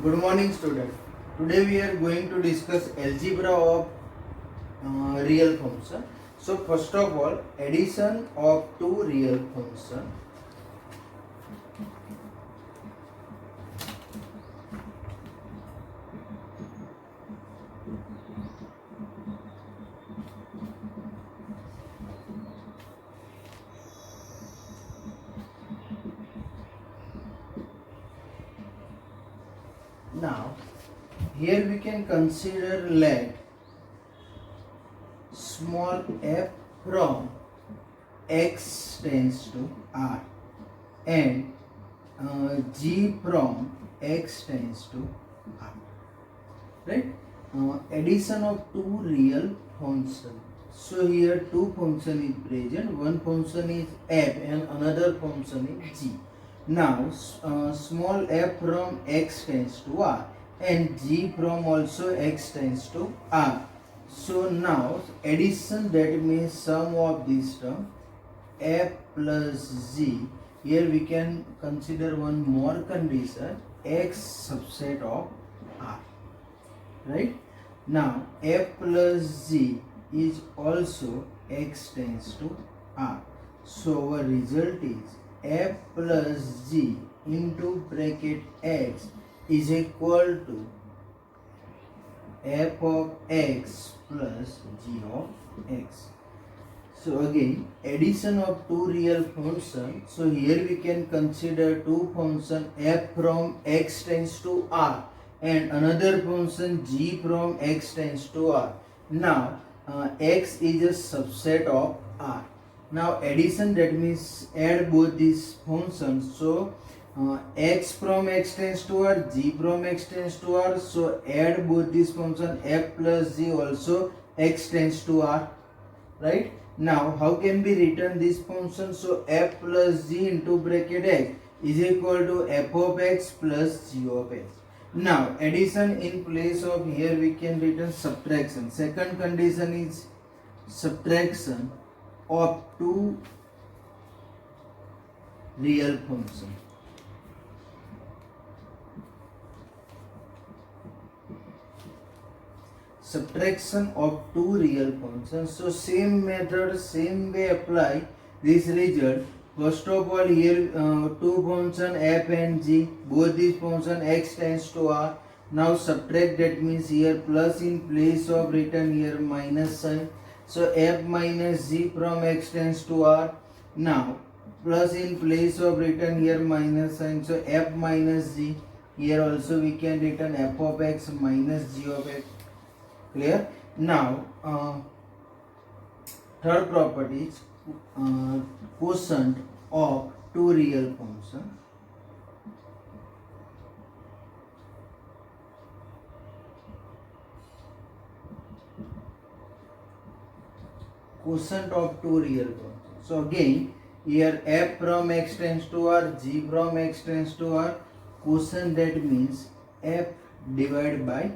Good morning, student. Today we are going to discuss algebra of real function. So first of all, addition of two real function. Now, here we can consider let small f from x tends to r and g from x tends to r. Right? Addition of two real functions. So here two function is present. One function is f and another function is g. Now small f from x tends to r and g from also x tends to r. So now addition, that means sum of this term f plus g. Here we can consider one more condition, x subset of r. Right? Now f plus g is also x tends to r. So our result is f plus g into bracket x is equal to f of x plus g of x. So again, addition of two real functions. So here we can consider two function f from x tends to r and another function g from x tends to r. Now x is a subset of r. Now addition, that means add both these functions. So x from x tends to r, g from x tends to r. So add both these functions, f plus g also x tends to r. Right? Now how can be written this function? So f plus g into bracket x is equal to f of x plus g of x. Now addition in place of, here we can written subtraction. Second condition is subtraction of two real functions. Subtraction of two real functions. So same method, same way apply this result. First of all, here two function f and g, both these function x tends to r. Now subtract, that means here plus in place of written here minus sign. So f minus g from x tends to r. Now plus in place of written here minus sign. So f minus g, here also we can written f of x minus g of x. Clear? Now third property is quotient of two real functions. Quotient of two real functions. So again, here f from x tends to r, g from x tends to r. Quotient, that means f divided by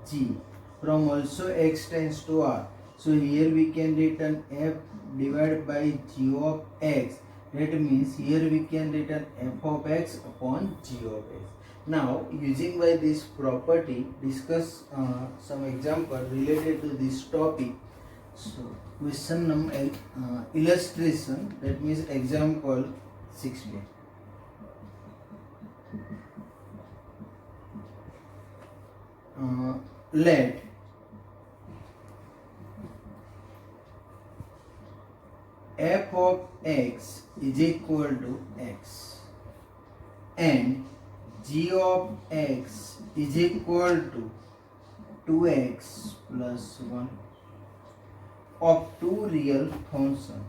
g from also x tends to r. So here we can written f divided by g of x. That means here we can written f of x upon g of x. Now using by this property, discuss some example related to this topic. So question number illustration, that means example 16. Let f of x is equal to x and g of x is equal to 2x plus 1 of two real functions.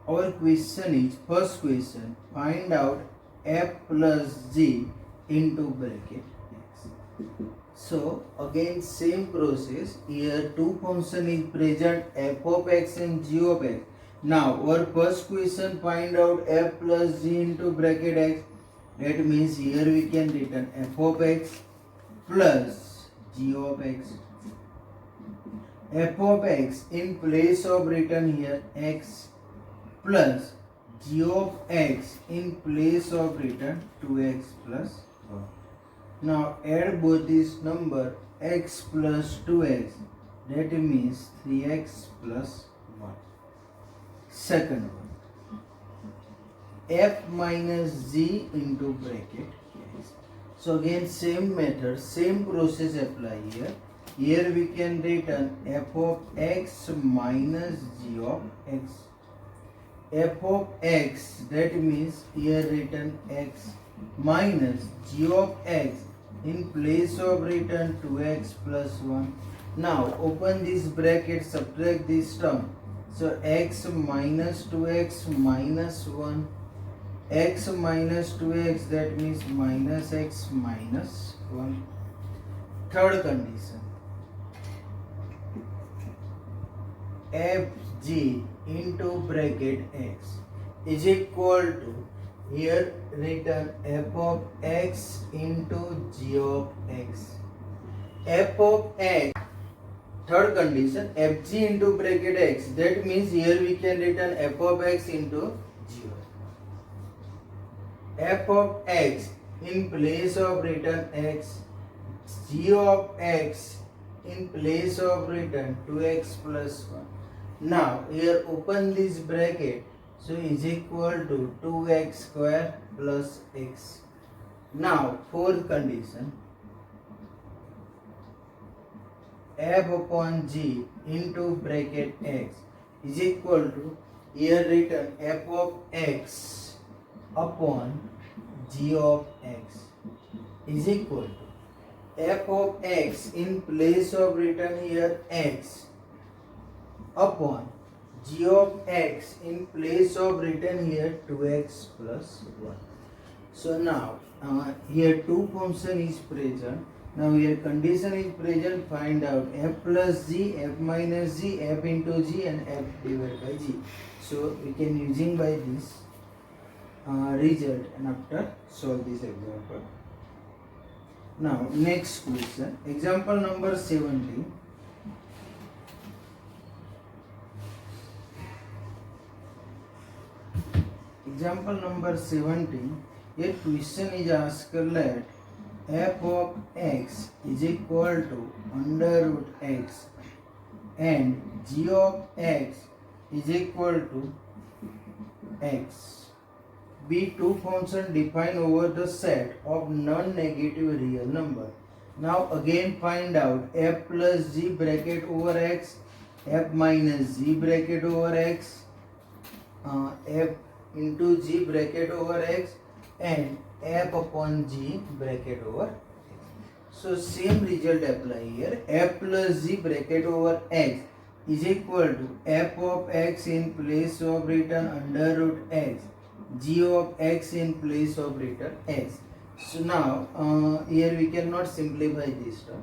Our question is, first question, find out f plus g into bracket x. So again same process, here two function is present, f of x and g of x. Now our first question, find out f plus g into bracket x. That means here we can written f of x plus g of x. F of x in place of written here x plus g of x in place of written 2x plus 1. Now add both this number x plus 2x, that means 3x plus 1. Second one, f minus g into bracket x. So again same method, same process apply here. Here we can written f of x minus g of x. F of x, that means here written x minus g of x, in place of written 2x plus 1. Now open this bracket, subtract this term. So x minus 2x minus 1, x minus 2x, that means minus x minus 1. Third condition, fg into bracket x is equal to, here written f of x into g of x. F of x, third condition, fg into bracket x, that means here we can written f of x into g of x. F of x in place of written x, g of x in place of written 2x plus 1. Now here open this bracket, so is equal to 2x square plus x. Now fourth condition, f upon g into bracket x is equal to, here written f of x upon g of x is equal to f of x in place of written here x upon g of x in place of written here 2x plus 1. So now here two function is present. Now here condition is present, find out f plus g, f minus g, f into g and f divided by g. So we can using by this result and after solve this example. Now next question, example number 17. Example number 17, a question is asked that f of x is equal to under root x and g of x is equal to x. Be two functions defined over the set of non-negative real number. Now again find out f plus g bracket over x, f minus g bracket over x, f into g bracket over x and f upon g bracket over x. So same result apply here. F plus g bracket over x is equal to f of x in place of written under root x, g of x in place of written x. So now here we cannot simplify this term.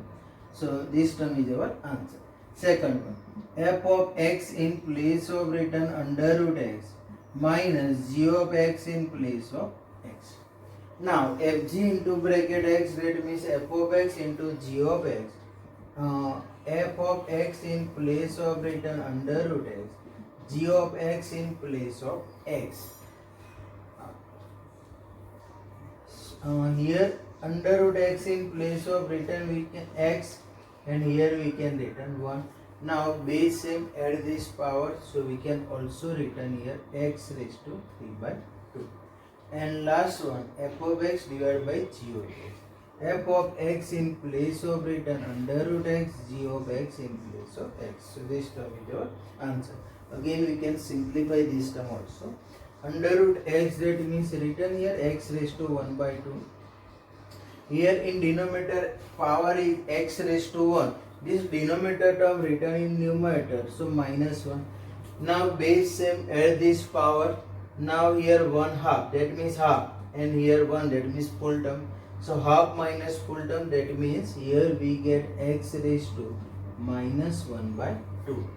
So this term is our answer. Second one, f of x in place of written under root x minus g of x in place of x. Now fg into bracket x, that means f of x into g of x. F of x in place of written under root x, g of x in place of x. Here under root x in place of written we can x, and here we can written 1. Now base same, add this power, so we can also written here x raised to 3 by 2. And last one, f of x divided by g of x. F of x in place of written under root x, g of x in place of x. So this term is our answer. Again we can simplify this term also. Under root x, that means written here x raised to 1 by 2. Here in denominator power is x raised to 1. This denominator term written in numerator, so minus 1. Now base same, add this power. Now here 1 half, that means half, and here 1, that means full term. So half minus full term, that means here we get x raised to minus 1 by 2.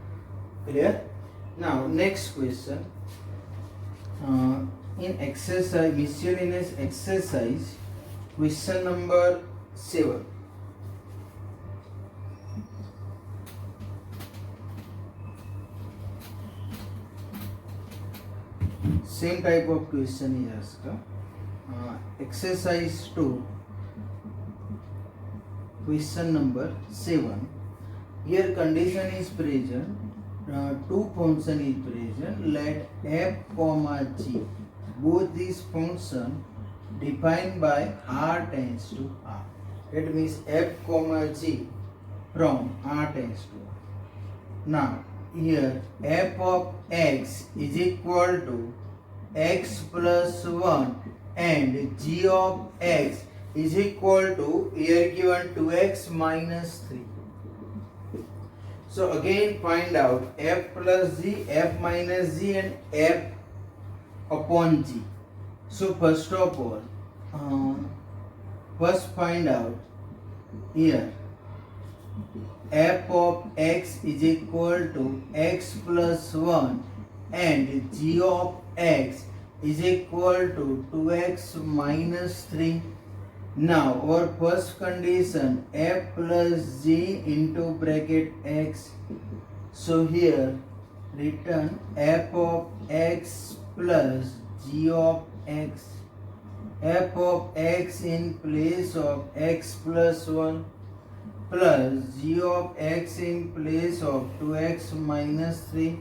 Clear? Now next question. In exercise, miscellaneous exercise, question number 7. Same type of question is asked. Exercise 2. question number 7. Here condition is present, two function is present. Let f comma g, both these function defined by r tends to r. That means f comma g from r tends to r. Now here f of x is equal to x plus 1 and g of x is equal to, here given 2x minus 3. So again find out f plus g, f minus g and f upon g. So first of all, first find out here f of x is equal to x plus 1 and g of x is equal to 2x minus 3. Now our first condition, f plus g into bracket x. So here written f of x plus g of x. F of x in place of x plus 1 plus g of x in place of 2x minus 3.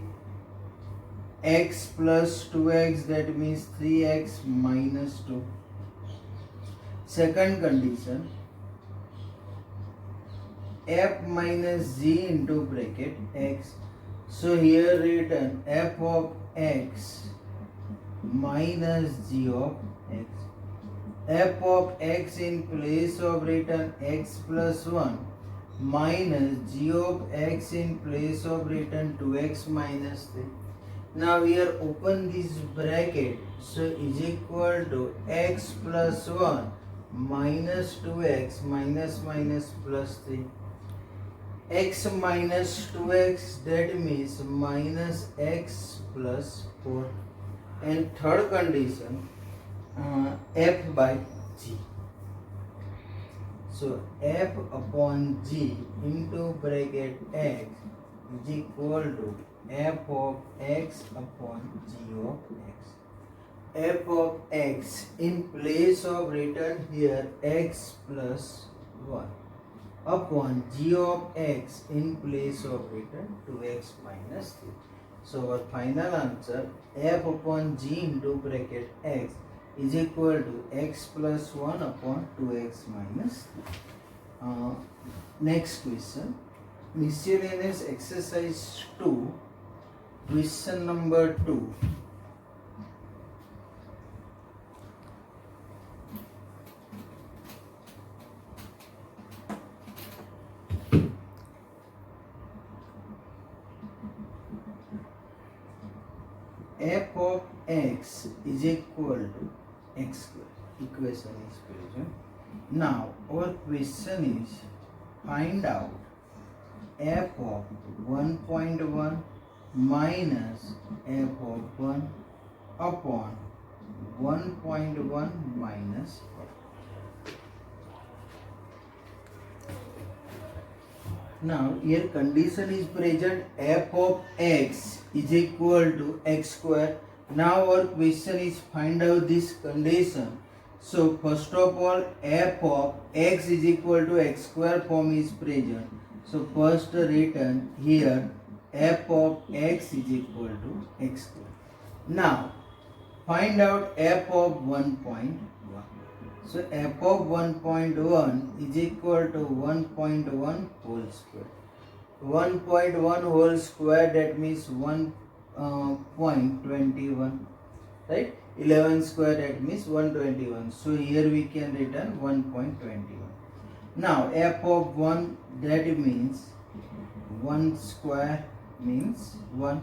X plus 2x, that means 3x minus 2. Second condition, f minus g into bracket x. So here written f of x minus g of x. F of x in place of written x plus 1 minus g of x in place of written 2x minus 3. Now here open this bracket, so is equal to x plus 1 minus 2x minus minus plus 3. X minus 2x, that means minus x plus 4. And third condition, f by g. So f upon g into bracket x is equal to f of x upon g of x. F of x in place of written here x plus 1 upon g of x in place of written 2x minus 3. So our final answer, f upon g into bracket x is equal to x plus 1 upon 2x minus 3. Next question, miscellaneous exercise 2, question number 2. F of x is equal to x square. Equation is present. Now our question is find out f of 1.1 minus f of 1 upon 1.1 minus 1. Now here condition is present, f of x is equal to x square. Now our question is find out this condition. So first of all, f of x is equal to x square form is present. So first written here f of x is equal to x square. Now find out f of 1.1. So f of 1.1 is equal to 1.1 whole square. 1.1 whole square, that means 1.21, right? 11 square, that means 121. So here we can return 1.21. Now f of 1, that means 1 square means 1.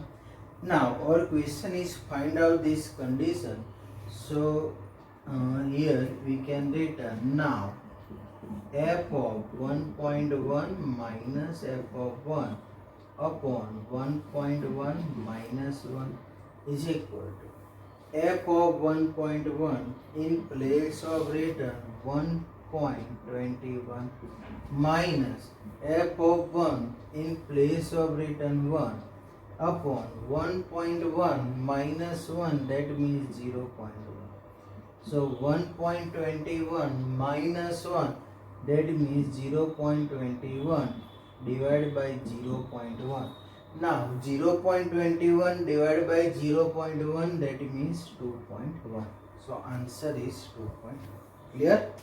Now our question is find out this condition. So here we can return now f of 1.1 minus f of 1 upon 1.1 minus 1 is equal to f of 1.1 in place of written 1.21 minus f of 1 in place of written 1 upon 1.1 minus 1, that means 0.1. So 1.21 minus 1, That means 0.21 divided by 0.1. Now 0.21 divided by 0.1, that means 2.1. So answer is 2.1. Clear?